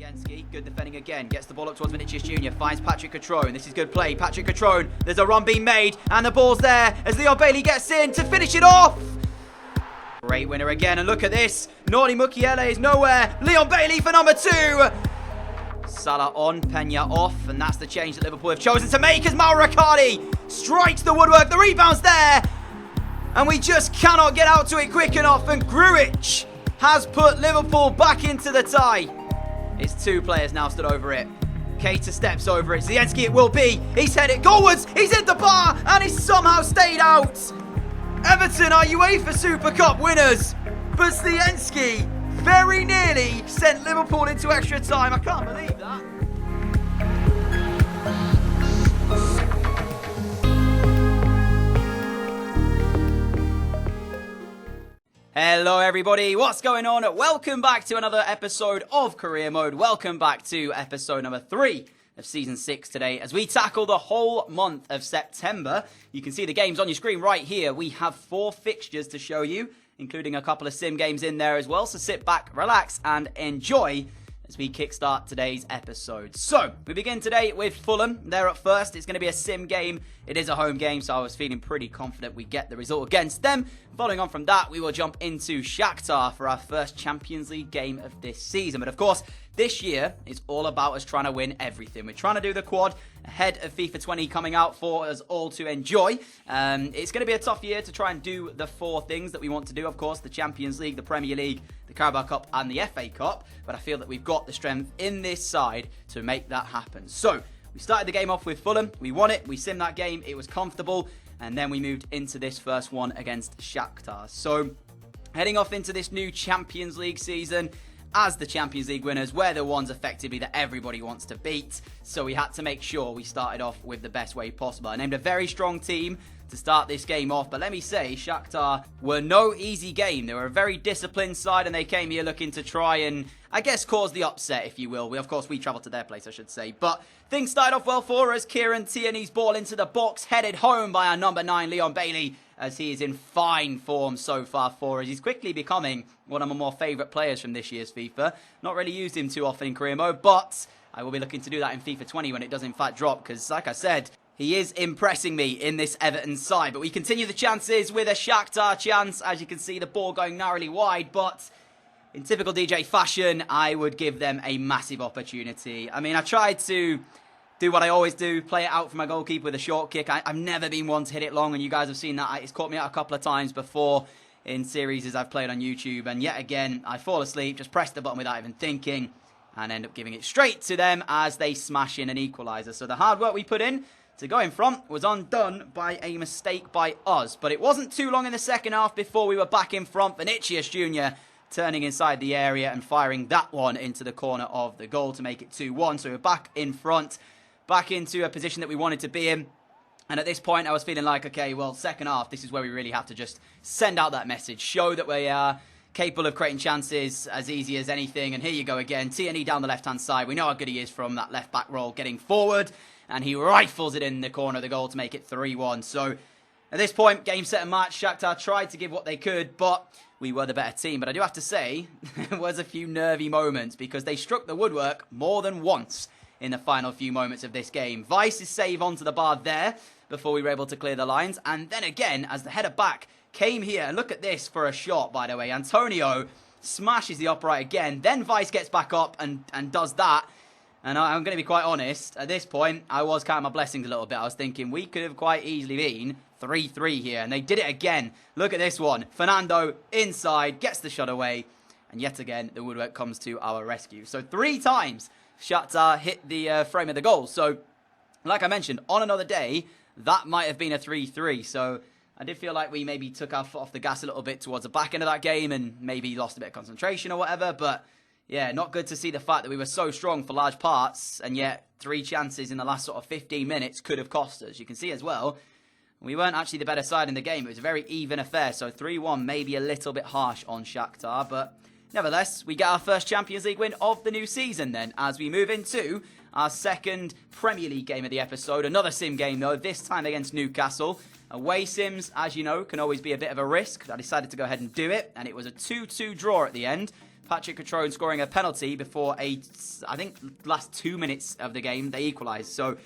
Zienski, good defending again, gets the ball up towards Vinicius Jr., finds Patrick Catrone. This is good play. Patrick Catrone, there's a run being made, and the ball's there as Leon Bailey gets in to finish it off. Great winner again, and look at this. Nordi Mukiele is nowhere. Leon Bailey for number 2. Salah on, Pena off, and that's the change that Liverpool have chosen to make as Mauro Icardi strikes the woodwork. The rebound's there, and we just cannot get out to it quick enough, and Grujic has put Liverpool back into the tie. It's 2 players now stood over it. Keita steps over it. Zienski it will be. He's headed goalwards. He's hit the bar, and he's somehow stayed out. Everton are UEFA Super Cup winners, but Zienski very nearly sent Liverpool into extra time. I can't believe that. Hello everybody, what's going on? Welcome back to another episode of Career Mode. Welcome back to episode number 3 of Season 6 today as we tackle the whole month of September. You can see the games on your screen right here. We have 4 fixtures to show you, including a couple of sim games in there as well. So sit back, relax and enjoy as we kickstart today's episode. So, we begin today with Fulham. They're up first. It's going to be a sim game. It is a home game, so I was feeling pretty confident we get the result against them. Following on from that, we will jump into Shakhtar for our first Champions League game of this season. But of course, this year is all about us trying to win everything. We're trying to do the quad ahead of FIFA 20 coming out for us all to enjoy. It's going to be a tough year to try and do the 4 things that we want to do. Of course, the Champions League, the Premier League, the Carabao Cup and the FA Cup. But I feel that we've got the strength in this side to make that happen. So, we started the game off with Fulham. We won it. We simmed that game. It was comfortable. And then we moved into this first one against Shakhtar. So, heading off into this new Champions League season, as the Champions League winners, we're the ones effectively that everybody wants to beat. So we had to make sure we started off with the best way possible. I named a very strong team to start this game off, but let me say, Shakhtar were no easy game. They were a very disciplined side, and they came here looking to try and, I guess, cause the upset, if you will. Of course, we travelled to their place, I should say. But things started off well for us. Kieran Tierney's ball into the box, headed home by our number 9, Leon Bailey, as he is in fine form so far for us. He's quickly becoming one of my more favourite players from this year's FIFA. Not really used him too often in career mode, but I will be looking to do that in FIFA 20 when it does in fact drop, because like I said, he is impressing me in this Everton side. But we continue the chances with a Shakhtar chance. As you can see, the ball going narrowly wide, but in typical DJ fashion, I would give them a massive opportunity. I mean, I tried to do what I always do, play it out for my goalkeeper with a short kick. I've never been one to hit it long, and you guys have seen that. It's caught me out a couple of times before in series as I've played on YouTube. And yet again, I fall asleep, just press the button without even thinking, and end up giving it straight to them as they smash in an equaliser. So the hard work we put in to go in front was undone by a mistake by us. But it wasn't too long in the second half before we were back in front. Vinicius Jr. turning inside the area and firing that one into the corner of the goal to make it 2-1. So we're back in front, back into a position that we wanted to be in. And at this point, I was feeling like, okay, well, second half, this is where we really have to just send out that message. Show that we are capable of creating chances as easy as anything. And here you go again. Tierney down the left-hand side. We know how good he is from that left-back roll getting forward. And he rifles it in the corner of the goal to make it 3-1. So at this point, game, set and match. Shakhtar tried to give what they could, but we were the better team. But I do have to say, there was a few nervy moments because they struck the woodwork more than once in the final few moments of this game. Vice's save onto the bar there before we were able to clear the lines. And then again, as the header back came here, look at this for a shot, by the way. Antonio smashes the upright again. Then Vice gets back up and does that. And I'm going to be quite honest, at this point, I was counting my blessings a little bit. I was thinking we could have quite easily been 3-3 here. And they did it again. Look at this one. Fernando inside, gets the shot away. And yet again, the woodwork comes to our rescue. So 3 times Shakhtar hit the frame of the goal. So, like I mentioned, on another day, that might have been a 3-3. So I did feel like we maybe took our foot off the gas a little bit towards the back end of that game and maybe lost a bit of concentration or whatever. But yeah, not good to see the fact that we were so strong for large parts, and yet 3 chances in the last sort of 15 minutes could have cost us. You can see as well, we weren't actually the better side in the game. It was a very even affair, so 3-1 maybe a little bit harsh on Shakhtar, but nevertheless, we get our first Champions League win of the new season then, as we move into our second Premier League game of the episode. Another sim game though, this time against Newcastle. Away sims, as you know, can always be a bit of a risk. I decided to go ahead and do it, and it was a 2-2 draw at the end. Patrick Cutrone scoring a penalty before I think, last 2 minutes of the game, they equalised. So,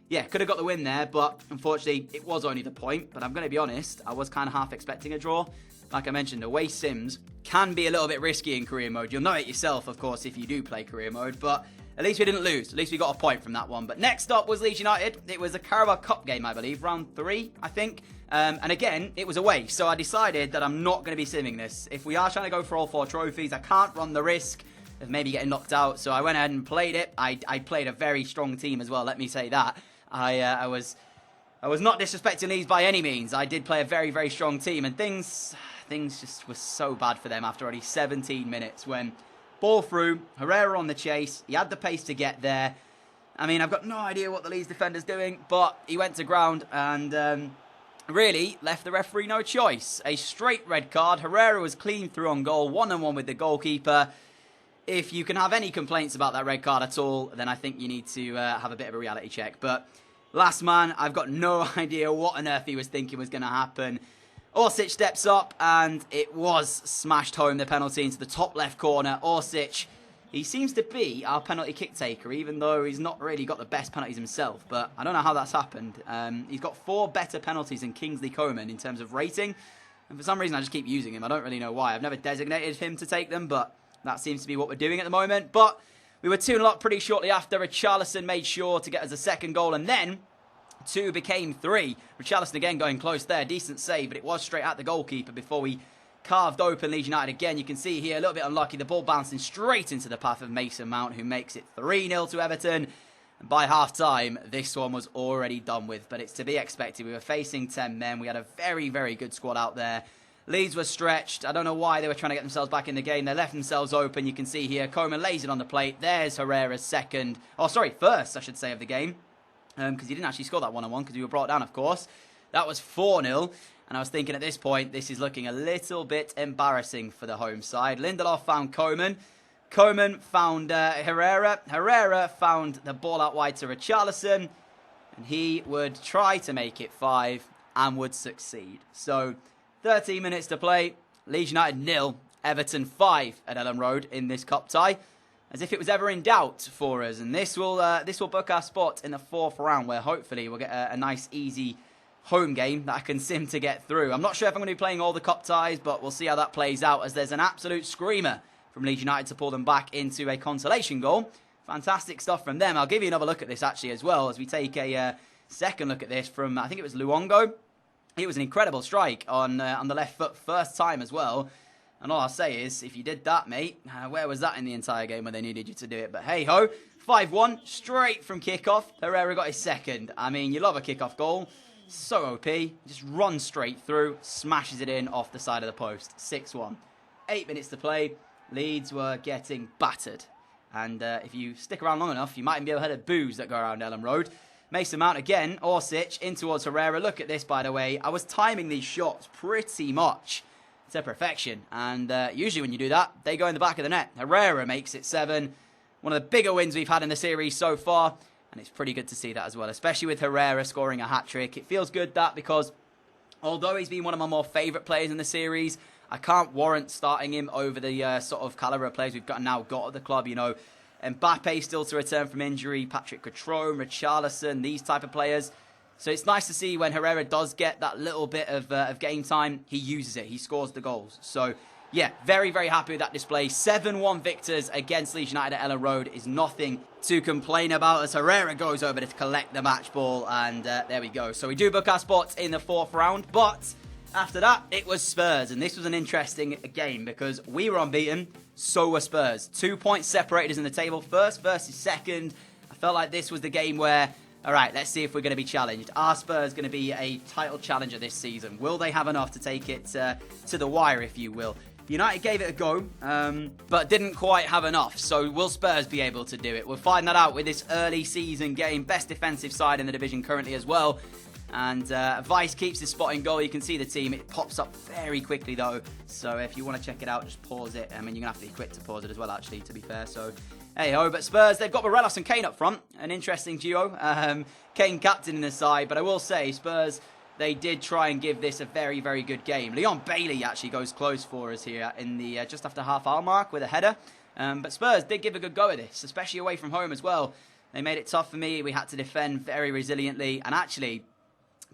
yeah, could have got the win there, but unfortunately, it was only the point. But I'm going to be honest, I was kind of half expecting a draw. Like I mentioned, away sims can be a little bit risky in career mode. You'll know it yourself, of course, if you do play career mode, but at least we didn't lose. At least we got a point from that one. But next up was Leeds United. It was a Carabao Cup game, I believe, round 3, I think. And again, it was away, so I decided that I'm not going to be simming this. If we are trying to go for all 4 trophies, I can't run the risk of maybe getting knocked out, so I went ahead and played it. I played a very strong team as well, let me say that. I was not disrespecting Leeds by any means. I did play a very, very strong team, and things just were so bad for them after only 17 minutes when ball through, Herrera on the chase, he had the pace to get there. I mean, I've got no idea what the Leeds defender's doing, but he went to ground and really left the referee no choice. A straight red card. Herrera was clean through on goal, 1-on-1 with the goalkeeper. If you can have any complaints about that red card at all, then I think you need to have a bit of a reality check. But last man, I've got no idea what on earth he was thinking was going to happen. Orsic steps up, and it was smashed home, the penalty into the top left corner. Orsic, he seems to be our penalty kick taker, even though he's not really got the best penalties himself. But I don't know how that's happened. He's got 4 better penalties than Kingsley Coman in terms of rating. And for some reason, I just keep using him. I don't really know why. I've never designated him to take them, but that seems to be what we're doing at the moment. But we were 2-0 up pretty shortly after. Richarlison made sure to get us a second goal, and then 2 became 3. Richarlison again going close there. Decent save, but it was straight at the goalkeeper before we carved open Leeds United again. You can see here, a little bit unlucky. The ball bouncing straight into the path of Mason Mount, who makes it 3-0 to Everton. And by half-time, this one was already done with, but it's to be expected. We were facing 10 men. We had a very, very good squad out there. Leeds were stretched. I don't know why they were trying to get themselves back in the game. They left themselves open. You can see here, Coman lays it on the plate. There's Herrera's first, I should say, of the game. Because he didn't actually score that 1-on-1 because we were brought down, of course. That was 4-0. And I was thinking at this point, this is looking a little bit embarrassing for the home side. Lindelof found Coman. Coman found Herrera. Herrera found the ball out wide to Richarlison. And he would try to make it 5 and would succeed. So 13 minutes to play. Leeds United 0. Everton 5 at Ellen Road in this cup tie. As if it was ever in doubt for us. And this will book our spot in the 4th round, where hopefully we'll get a nice, easy home game that I can sim to get through. I'm not sure if I'm going to be playing all the cup ties, but we'll see how that plays out, as there's an absolute screamer from Leeds United to pull them back into a consolation goal. Fantastic stuff from them. I'll give you another look at this actually as well, as we take a second look at this from, I think it was Luongo. It was an incredible strike on the left foot, first time as well. And all I'll say is, if you did that, mate, where was that in the entire game when they needed you to do it? But hey-ho, 5-1, straight from kickoff. Herrera got his second. I mean, you love a kickoff goal. So OP. Just runs straight through, smashes it in off the side of the post. 6-1. 8 minutes to play. Leeds were getting battered. And if you stick around long enough, you might even be able to hear the boos that go around Ellen Road. Mason Mount again, Orsic in towards Herrera. Look at this, by the way. I was timing these shots pretty much to perfection, and usually when you do that, they go in the back of the net. Herrera makes it 7. One of the bigger wins we've had in the series so far, and it's pretty good to see that as well, especially with Herrera scoring a hat-trick. It feels good that, because although he's been one of my more favourite players in the series, I can't warrant starting him over the sort of calibre of players we've now got at the club. You know, Mbappe still to return from injury, Patrick Cutrone, Richarlison, these type of players. So it's nice to see when Herrera does get that little bit of game time, he uses it. He scores the goals. So, yeah, very, very happy with that display. 7-1 victors against Leeds United at Ellen Road is nothing to complain about, as Herrera goes over to collect the match ball. And there we go. So we do book our spots in the 4th round. But after that, it was Spurs. And this was an interesting game because we were unbeaten, so were Spurs. 2 points separated us in the table. First versus second. I felt like this was the game where, all right, let's see if we're going to be challenged. Are Spurs going to be a title challenger this season? Will they have enough to take it to the wire, if you will? United gave it a go, but didn't quite have enough. So will Spurs be able to do it? We'll find that out with this early season game. Best defensive side in the division currently as well. And Vice keeps his spot in goal. You can see the team. It pops up very quickly, though. So if you want to check it out, just pause it. I mean, you're going to have to be quick to pause it as well, actually, to be fair. So, hey-ho. But Spurs, they've got Morelos and Kane up front. An interesting duo. Kane captain in the side. But I will say, Spurs they did try and give this a very, very good game. Leon Bailey actually goes close for us here in the just after half-hour mark with a header. But Spurs did give a good go at this, especially away from home as well. They made it tough for me. We had to defend very resiliently. And actually,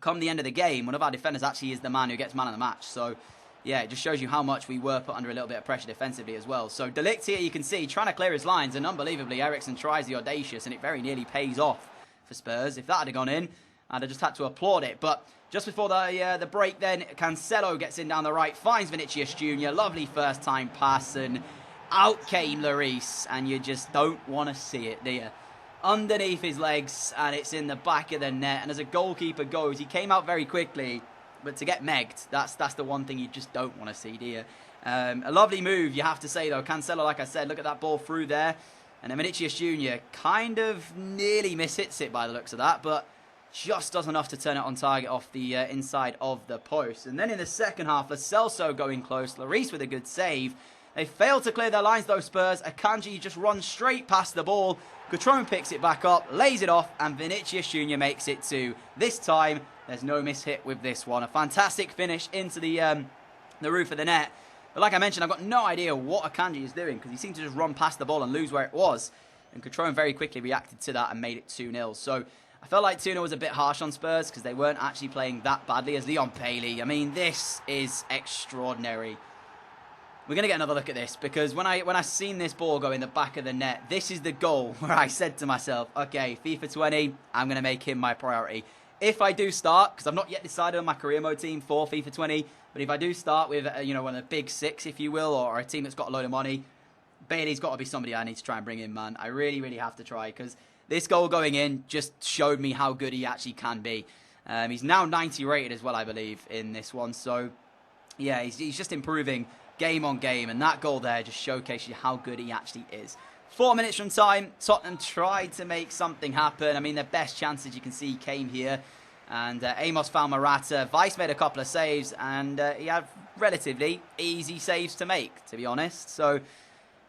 come the end of the game, one of our defenders actually is the man who gets man of the match. So, yeah, it just shows you how much we were put under a little bit of pressure defensively as well. So, De Ligt here, you can see, trying to clear his lines. And unbelievably, Eriksen tries the audacious, and it very nearly pays off for Spurs. If that had gone in, I'd have just had to applaud it. But just before the break then, Cancelo gets in down the right, finds Vinicius Jr. Lovely first-time pass, and out came Lloris. And you just don't want to see it, do you? Underneath his legs, and it's in the back of the net. And as a goalkeeper goes, he came out very quickly, but to get megged, that's the one thing you just don't want to see, do you? A lovely move, you have to say, though. Cancelo, like I said, look at that ball through there. And then Vinicius Jr. kind of nearly mishits it by the looks of that, but just does enough to turn it on target off the inside of the post. And then in the second half, Lo Celso going close, Lloris with a good save. They failed to clear their lines, though, Spurs. Akanji just runs straight past the ball. Cutrone picks it back up, lays it off, and Vinicius Jr. makes it 2. This time, there's no mishit with this one. A fantastic finish into the roof of the net. But like I mentioned, I've got no idea what Akanji is doing, because he seemed to just run past the ball and lose where it was. And Cutrone very quickly reacted to that and made it 2-0. So I felt like 2-0 was a bit harsh on Spurs, because they weren't actually playing that badly as Leon Bailey. I mean, this is extraordinary. We're going to get another look at this, because when I seen this ball go in the back of the net, this is the goal where I said to myself, okay, FIFA 20, I'm going to make him my priority. If I do start, because I've not yet decided on my career mode team for FIFA 20, but if I do start with, one of the big 6, if you will, or a team that's got a load of money, Bailey's got to be somebody I need to try and bring in, man. I really, really have to try, because this goal going in just showed me how good he actually can be. He's now 90 rated as well, I believe, in this one. So, yeah, he's just improving game on game, and that goal there just showcases you how good he actually is. 4 minutes from time, Tottenham tried to make something happen. I mean, their best chances you can see came here, and Amos found Morata. Weiss made a couple of saves, and he had relatively easy saves to make, to be honest. So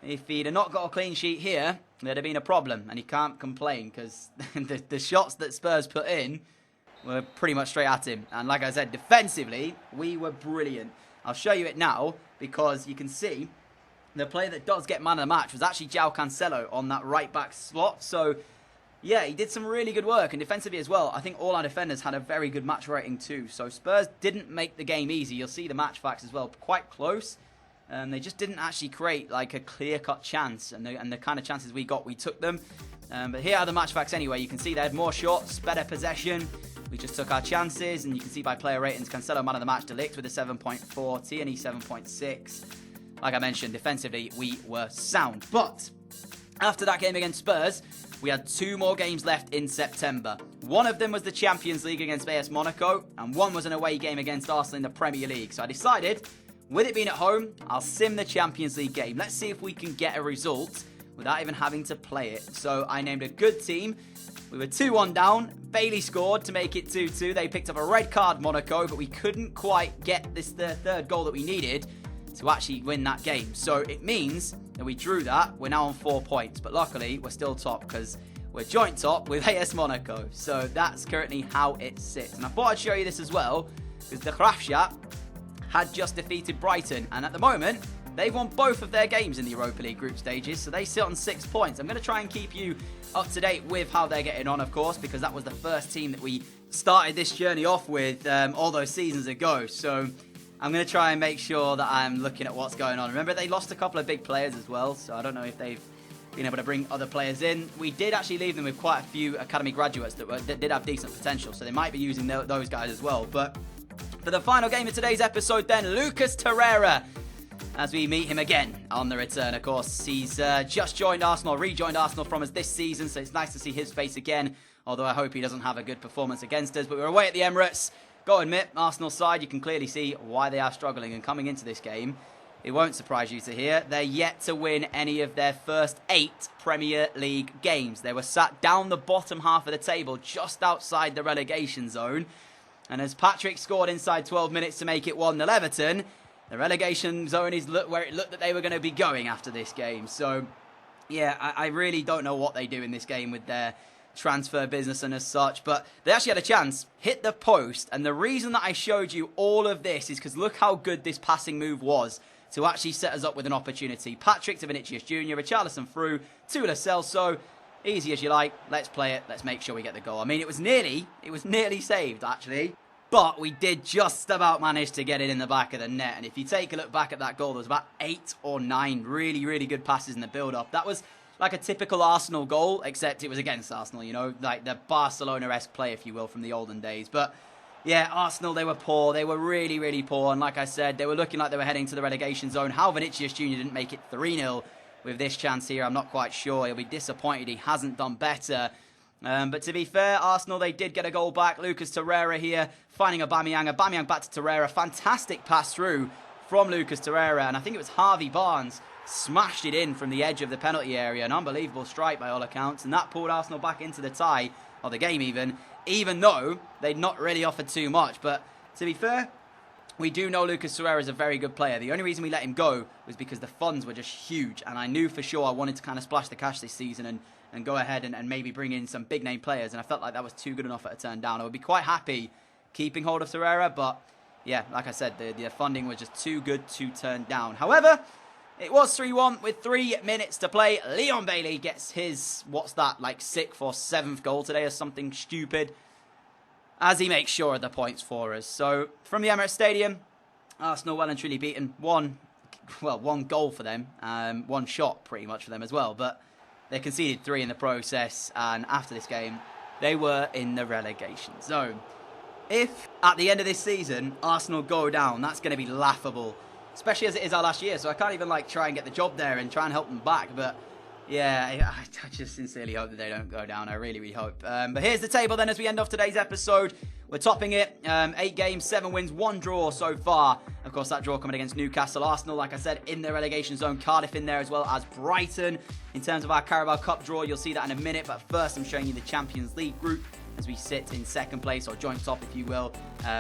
if he'd have not got a clean sheet here, there'd have been a problem, and he can't complain, because the shots that Spurs put in were pretty much straight at him. And like I said, defensively, we were brilliant. I'll show you it now, because you can see the player that does get man of the match was actually João Cancelo on that right-back slot. So, yeah, he did some really good work, and defensively as well. I think all our defenders had a very good match rating too. So Spurs didn't make the game easy. You'll see the match facts as well, quite close. They just didn't actually create like a clear-cut chance, and the kind of chances we got, we took them. But here are the match facts anyway. You can see they had more shots, better possession. We just took our chances, and you can see by player ratings, Cancelo man of the match, De Ligt with a 7.4, Tierney 7.6. Like I mentioned, defensively, we were sound. But after that game against Spurs, we had 2 more games left in September. One of them was the Champions League against AS Monaco, and one was an away game against Arsenal in the Premier League. So I decided, with it being at home, I'll sim the Champions League game. Let's see if we can get a result without even having to play it. So I named a good team. We were 2-1 down. Bailey scored to make it 2-2. They picked up a red card, Monaco, but we couldn't quite get the third goal that we needed to actually win that game. So it means that we drew that. We're now on 4 points, but luckily we're still top, because we're joint top with AS Monaco. So that's currently how it sits. And I thought I'd show you this as well, because the Graafschap had just defeated Brighton, and at the moment they've won both of their games in the Europa League group stages, so they sit on 6 points. I'm going to try and keep you up to date with how they're getting on, of course, because that was the first team that we started this journey off with all those seasons ago. So I'm going to try and make sure that I'm looking at what's going on. Remember, they lost a couple of big players as well, so I don't know if they've been able to bring other players in. We did actually leave them with quite a few academy graduates that did have decent potential, so they might be using those guys as well. But for the final game of today's episode then, Lucas Torreira, as we meet him again on the return. Of course, he's just rejoined Arsenal from us this season, so it's nice to see his face again, although I hope he doesn't have a good performance against us. But we're away at the Emirates. Got to admit, Arsenal side, you can clearly see why they are struggling, and coming into this game, it won't surprise you to hear, they're yet to win any of their first 8 Premier League games. They were sat down the bottom half of the table, just outside the relegation zone, and as Patrick scored inside 12 minutes to make it 1-0 Everton, the relegation zone is where it looked that they were going to be going after this game. So, yeah, I really don't know what they do in this game with their transfer business and as such, but they actually had a chance, hit the post, and the reason that I showed you all of this is because look how good this passing move was to actually set us up with an opportunity. Patrick to Vinicius Jr., Richarlison through to Lo Celso. Easy as you like. Let's play it. Let's make sure we get the goal. I mean, it was nearly saved, actually. But we did just about manage to get it in the back of the net. And if you take a look back at that goal, there was about 8 or 9 really, really good passes in the build-up. That was like a typical Arsenal goal, except it was against Arsenal, you know, like the Barcelona-esque play, if you will, from the olden days. But yeah, Arsenal, they were poor. They were really, really poor. And like I said, they were looking like they were heading to the relegation zone. How Vinicius Jr. didn't make it 3-0 with this chance here, I'm not quite sure. He'll be disappointed he hasn't done better. But to be fair, Arsenal, they did get a goal back. Lucas Torreira here, finding Aubameyang. Aubameyang back to Torreira. Fantastic pass through from Lucas Torreira. And I think it was Harvey Barnes smashed it in from the edge of the penalty area. An unbelievable strike by all accounts. And that pulled Arsenal back into the tie, or the game even though they'd not really offered too much. But to be fair, we do know Lucas Torreira is a very good player. The only reason we let him go was because the funds were just huge. And I knew for sure I wanted to kind of splash the cash this season and go ahead and maybe bring in some big name players. And I felt like that was too good an offer to turn down. I would be quite happy keeping hold of Torreira. But yeah, like I said, the funding was just too good to turn down. However, it was 3-1 with 3 minutes to play. Leon Bailey gets his, what's that, like 6th or 7th goal today or something stupid, as he makes sure of the points for us. So, from the Emirates Stadium, Arsenal well and truly beaten. One goal for them, one shot pretty much for them as well. But they conceded 3 in the process, and after this game, they were in the relegation zone. If, at the end of this season, Arsenal go down, that's going to be laughable. Especially as it is our last year, so I can't even like try and get the job there and try and help them back. But yeah, I just sincerely hope that they don't go down. I really, really hope. But here's the table then as we end off today's episode. We're topping it. 8 games, 7 wins, 1 draw so far. Of course, that draw coming against Newcastle. Arsenal, like I said, in the relegation zone. Cardiff in there as well as Brighton. In terms of our Carabao Cup draw, you'll see that in a minute. But first, I'm showing you the Champions League group as we sit in 2nd place, or joint top if you will,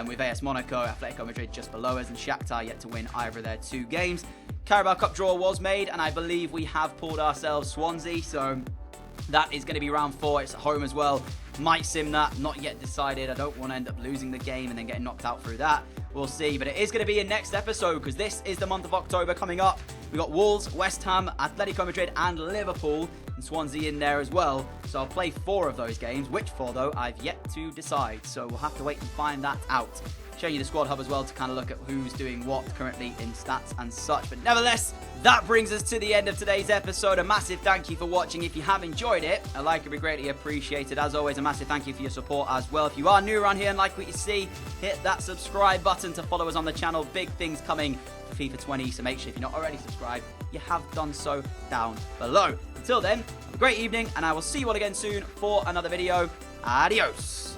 with AS Monaco, Atletico Madrid just below us, and Shakhtar yet to win either of their 2 games. Carabao Cup draw was made, and I believe we have pulled ourselves Swansea, so that is going to be round 4. It's at home as well. Might sim that, not yet decided. I don't want to end up losing the game and then getting knocked out through that. We'll see, but it is going to be in next episode because this is the month of October coming up. We've got Wolves, West Ham, Atletico Madrid and Liverpool, and Swansea in there as well. So I'll play 4 of those games. Which 4 though, I've yet to decide. So we'll have to wait and find that out. Showing you the squad hub as well to kind of look at who's doing what currently in stats and such. But nevertheless, that brings us to the end of today's episode. A massive thank you for watching. If you have enjoyed it, a like would be greatly appreciated. As always, a massive thank you for your support as well. If you are new around here and like what you see, hit that subscribe button to follow us on the channel. Big things coming for FIFA 20, so make sure if you're not already subscribed, you have done so down below. Until then, have a great evening, and I will see you all again soon for another video. Adios.